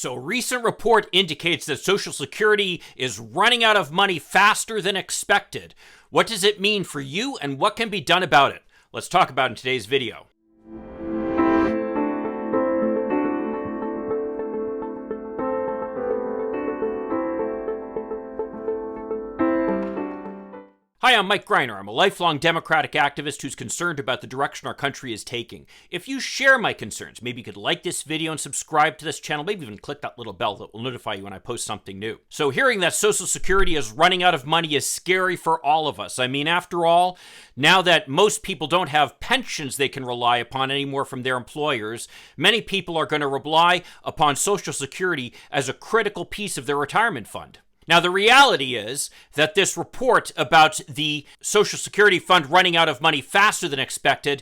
So a recent report indicates that Social Security is running out of money faster than expected. What does it mean for you and what can be done about it? Let's talk about it in today's video. Hi, I'm Mike Greiner. I'm a lifelong Democratic activist who's concerned about the direction our country is taking. If you share my concerns, maybe you could like this video and subscribe to this channel, maybe even click that little bell that will notify you when I post something new. So hearing that Social Security is running out of money is scary for all of us. I mean, after all, now that most people don't have pensions they can rely upon anymore from their employers, many people are going to rely upon Social Security as a critical piece of their retirement fund. Now, the reality is that this report about the Social Security fund running out of money faster than expected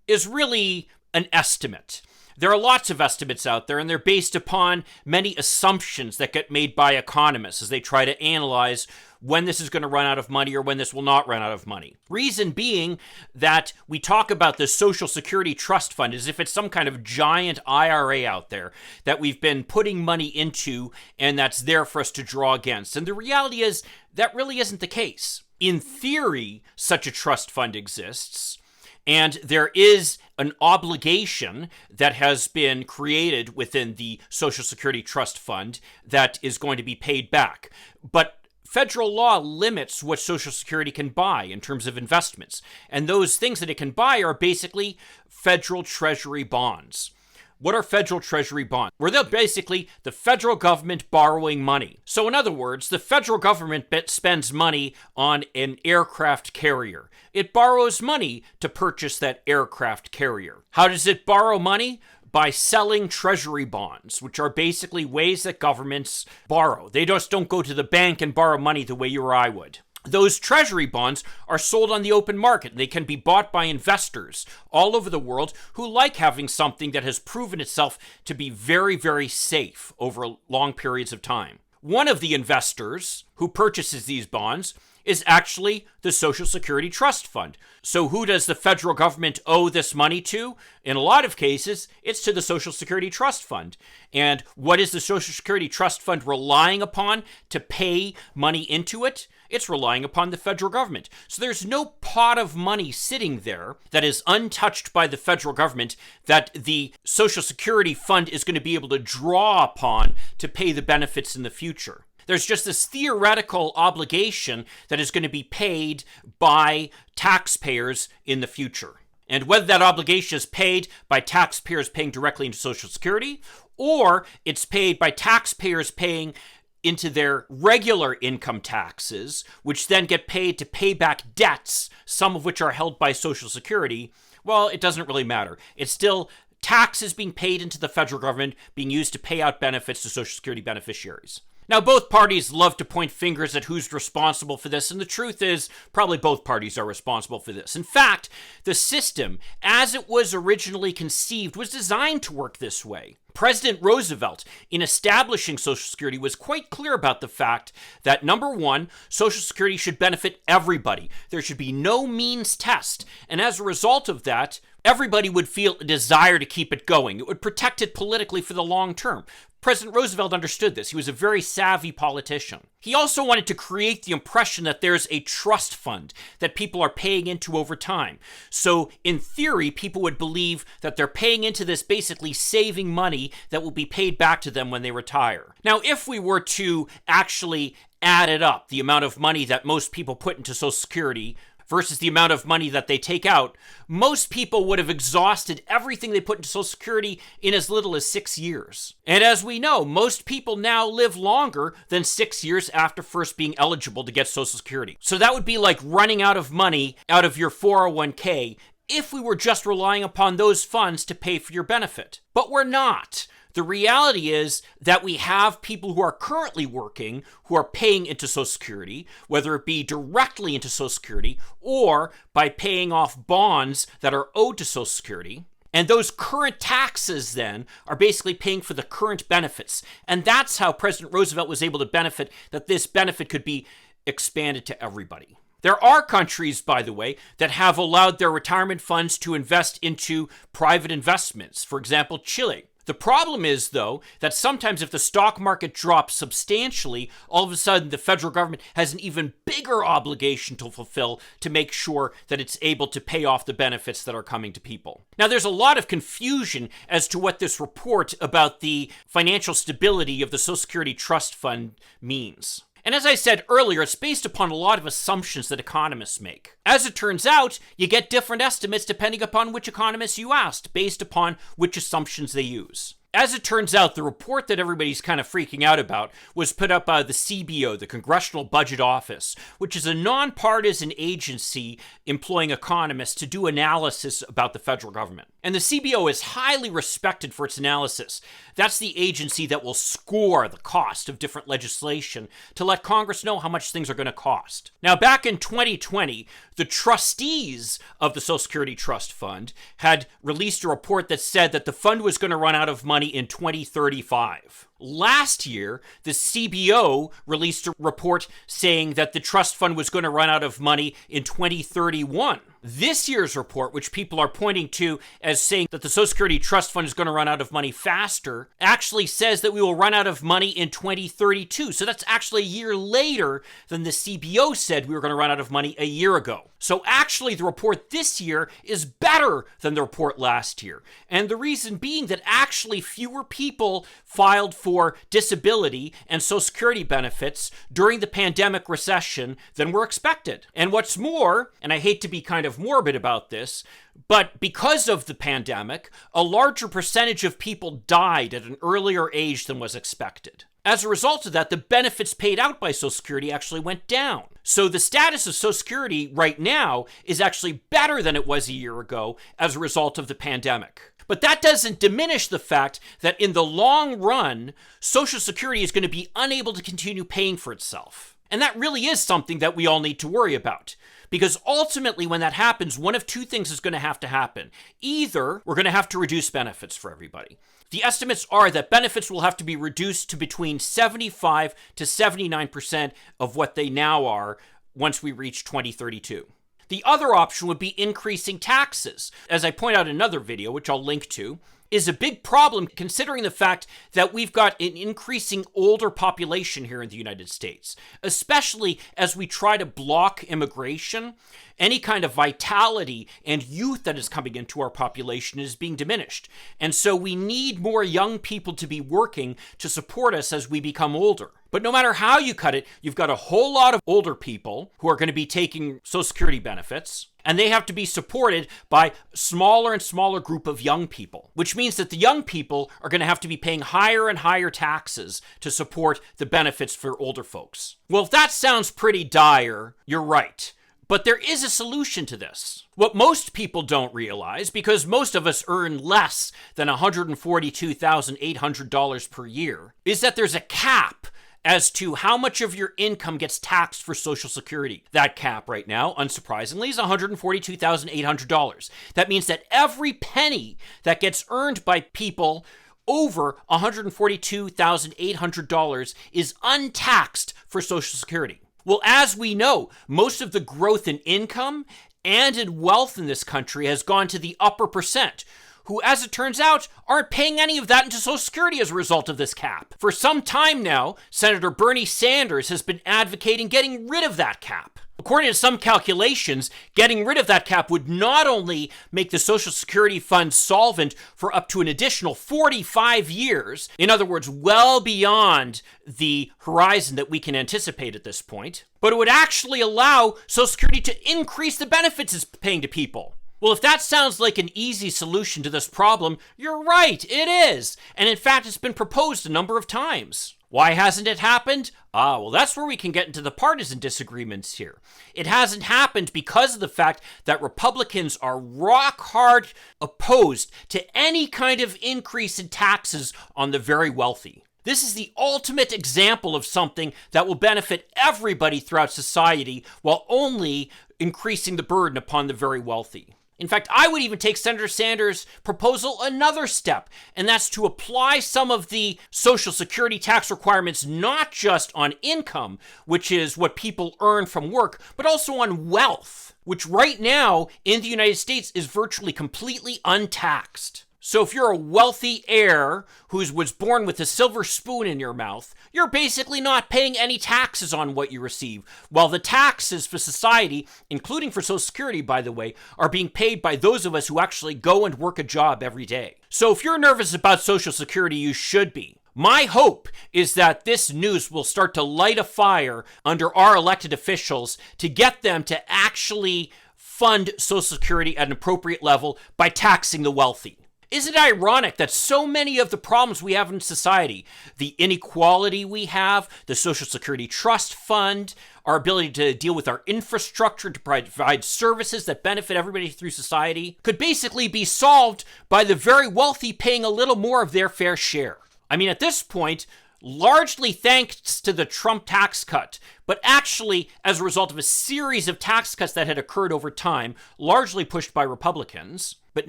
is really an estimate. There are lots of estimates out there, and they're based upon many assumptions that get made by economists as they try to analyze when this is going to run out of money or when this will not run out of money. Reason being that we talk about the Social Security Trust Fund as if it's some kind of giant IRA out there that we've been putting money into and that's there for us to draw against. And the reality is that really isn't the case. In theory, such a trust fund exists, and there is an obligation that has been created within the Social Security Trust Fund that is going to be paid back. But federal law limits what Social Security can buy in terms of investments. And those things that it can buy are basically federal treasury bonds. What are federal treasury bonds? Well, they're basically the federal government borrowing money. So in other words, the federal government spends money on an aircraft carrier. It borrows money to purchase that aircraft carrier. How does it borrow money? By selling treasury bonds, which are basically ways that governments borrow. They just don't go to the bank and borrow money the way you or I would. Those treasury bonds are sold on the open market. They can be bought by investors all over the world who like having something that has proven itself to be very, very safe over long periods of time. One of the investors who purchases these bonds is actually the Social Security Trust Fund. So who does the federal government owe this money to? In a lot of cases, it's to the Social Security Trust Fund. And what is the Social Security Trust Fund relying upon to pay money into it? It's relying upon the federal government. So there's no pot of money sitting there that is untouched by the federal government that the Social Security Fund is going to be able to draw upon to pay the benefits in the future. There's just this theoretical obligation that is going to be paid by taxpayers in the future. And whether that obligation is paid by taxpayers paying directly into Social Security, or it's paid by taxpayers paying into their regular income taxes, which then get paid to pay back debts, some of which are held by Social Security, well, it doesn't really matter. It's still taxes being paid into the federal government being used to pay out benefits to Social Security beneficiaries. Now, both parties love to point fingers at who's responsible for this, and the truth is probably both parties are responsible for this. In fact, the system, as it was originally conceived, was designed to work this way. President Roosevelt, in establishing Social Security, was quite clear about the fact that, number one, Social Security should benefit everybody. There should be no means test. And as a result of that, everybody would feel a desire to keep it going. It would protect it politically for the long term. President Roosevelt understood this. He was a very savvy politician. He also wanted to create the impression that there's a trust fund that people are paying into over time. So in theory, people would believe that they're paying into this, basically saving money that will be paid back to them when they retire. Now, if we were to actually add it up, the amount of money that most people put into Social Security versus the amount of money that they take out, most people would have exhausted everything they put into Social Security in as little as 6 years. And as we know, most people now live longer than 6 years after first being eligible to get Social Security. So that would be like running out of money out of your 401k if we were just relying upon those funds to pay for your benefit. But we're not. The reality is that we have people who are currently working who are paying into Social Security, whether it be directly into Social Security or by paying off bonds that are owed to Social Security. And those current taxes then are basically paying for the current benefits. And that's how President Roosevelt was able to benefit, that this benefit could be expanded to everybody. There are countries, by the way, that have allowed their retirement funds to invest into private investments. For example, Chile. The problem is, though, that sometimes if the stock market drops substantially, all of a sudden the federal government has an even bigger obligation to fulfill to make sure that it's able to pay off the benefits that are coming to people. Now, there's a lot of confusion as to what this report about the financial stability of the Social Security Trust Fund means. And as I said earlier, it's based upon a lot of assumptions that economists make. As it turns out, you get different estimates depending upon which economists you asked, based upon which assumptions they use. As it turns out, the report that everybody's kind of freaking out about was put up by the CBO, the Congressional Budget Office, which is a nonpartisan agency employing economists to do analysis about the federal government. And the CBO is highly respected for its analysis. That's the agency that will score the cost of different legislation to let Congress know how much things are going to cost. Now, back in 2020, the trustees of the Social Security Trust Fund had released a report that said that the fund was going to run out of money in 2035. Last year, the CBO released a report saying that the trust fund was going to run out of money in 2031. This year's report, which people are pointing to as saying that the Social Security Trust Fund is going to run out of money faster, actually says that we will run out of money in 2032. So that's actually a year later than the CBO said we were going to run out of money a year ago. So actually, the report this year is better than the report last year. And the reason being that actually fewer people filed for disability and Social Security benefits during the pandemic recession than were expected. And what's more, and I hate to be kind of morbid about this, but because of the pandemic, a larger percentage of people died at an earlier age than was expected. As a result of that, the benefits paid out by Social Security actually went down. So the status of Social Security right now is actually better than it was a year ago as a result of the pandemic. But that doesn't diminish the fact that in the long run, Social Security is going to be unable to continue paying for itself. And that really is something that we all need to worry about. Because ultimately, when that happens, one of two things is going to have to happen. Either we're going to have to reduce benefits for everybody. The estimates are that benefits will have to be reduced to between 75 to 79% of what they now are once we reach 2032. The other option would be increasing taxes. As I point out in another video, which I'll link to, is a big problem considering the fact that we've got an increasing older population here in the United States, especially as we try to block immigration. Any kind of vitality and youth that is coming into our population is being diminished. And so we need more young people to be working to support us as we become older. But no matter how you cut it, you've got a whole lot of older people who are going to be taking Social Security benefits, and they have to be supported by a smaller and smaller group of young people, which means that the young people are going to have to be paying higher and higher taxes to support the benefits for older folks. Well, if that sounds pretty dire, you're right. But there is a solution to this. What most people don't realize, because most of us earn less than $142,800 per year, is that there's a cap as to how much of your income gets taxed for Social Security. That cap right now, unsurprisingly, is $142,800. That means that every penny that gets earned by people over $142,800 is untaxed for Social Security. Well, as we know, most of the growth in income and in wealth in this country has gone to the upper percent, who, as it turns out, aren't paying any of that into Social Security as a result of this cap. For some time now, Senator Bernie Sanders has been advocating getting rid of that cap. According to some calculations, getting rid of that cap would not only make the Social Security Fund solvent for up to an additional 45 years, in other words, well beyond the horizon that we can anticipate at this point, but it would actually allow Social Security to increase the benefits it's paying to people. Well, if that sounds like an easy solution to this problem, you're right, it is. And in fact, it's been proposed a number of times. Why hasn't it happened? Well, that's where we can get into the partisan disagreements here. It hasn't happened because of the fact that Republicans are rock hard opposed to any kind of increase in taxes on the very wealthy. This is the ultimate example of something that will benefit everybody throughout society while only increasing the burden upon the very wealthy. In fact, I would even take Senator Sanders' proposal another step, and that's to apply some of the Social Security tax requirements not just on income, which is what people earn from work, but also on wealth, which right now in the United States is virtually completely untaxed. So if you're a wealthy heir who was born with a silver spoon in your mouth, you're basically not paying any taxes on what you receive, while the taxes for society, including for Social Security, by the way, are being paid by those of us who actually go and work a job every day. So if you're nervous about Social Security, you should be. My hope is that this news will start to light a fire under our elected officials to get them to actually fund Social Security at an appropriate level by taxing the wealthy. Isn't it ironic that so many of the problems we have in society, the inequality we have, the Social Security Trust Fund, our ability to deal with our infrastructure to provide services that benefit everybody through society, could basically be solved by the very wealthy paying a little more of their fair share? I mean, at this point, largely thanks to the Trump tax cut, but actually as a result of a series of tax cuts that had occurred over time, largely pushed by Republicans. But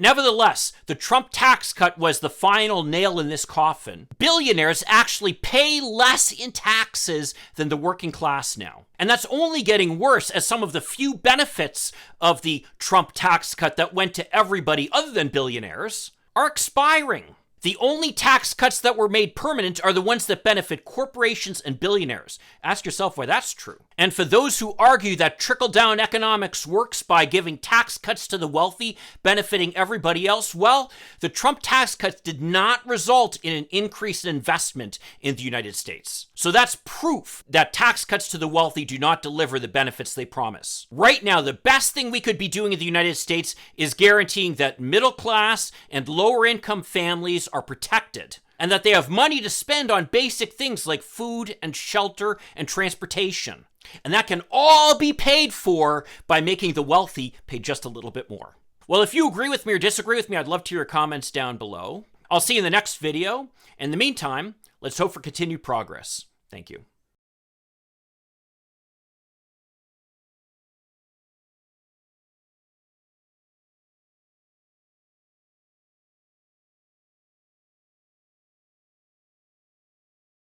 nevertheless, the Trump tax cut was the final nail in this coffin. Billionaires actually pay less in taxes than the working class now. And that's only getting worse as some of the few benefits of the Trump tax cut that went to everybody other than billionaires are expiring. The only tax cuts that were made permanent are the ones that benefit corporations and billionaires. Ask yourself why that's true. And for those who argue that trickle-down economics works by giving tax cuts to the wealthy, benefiting everybody else, well, the Trump tax cuts did not result in an increase in investment in the United States. So that's proof that tax cuts to the wealthy do not deliver the benefits they promise. Right now, the best thing we could be doing in the United States is guaranteeing that middle class and lower income families are protected, and that they have money to spend on basic things like food and shelter and transportation. And that can all be paid for by making the wealthy pay just a little bit more. Well, if you agree with me or disagree with me, I'd love to hear your comments down below. I'll see you in the next video. In the meantime, let's hope for continued progress. Thank you.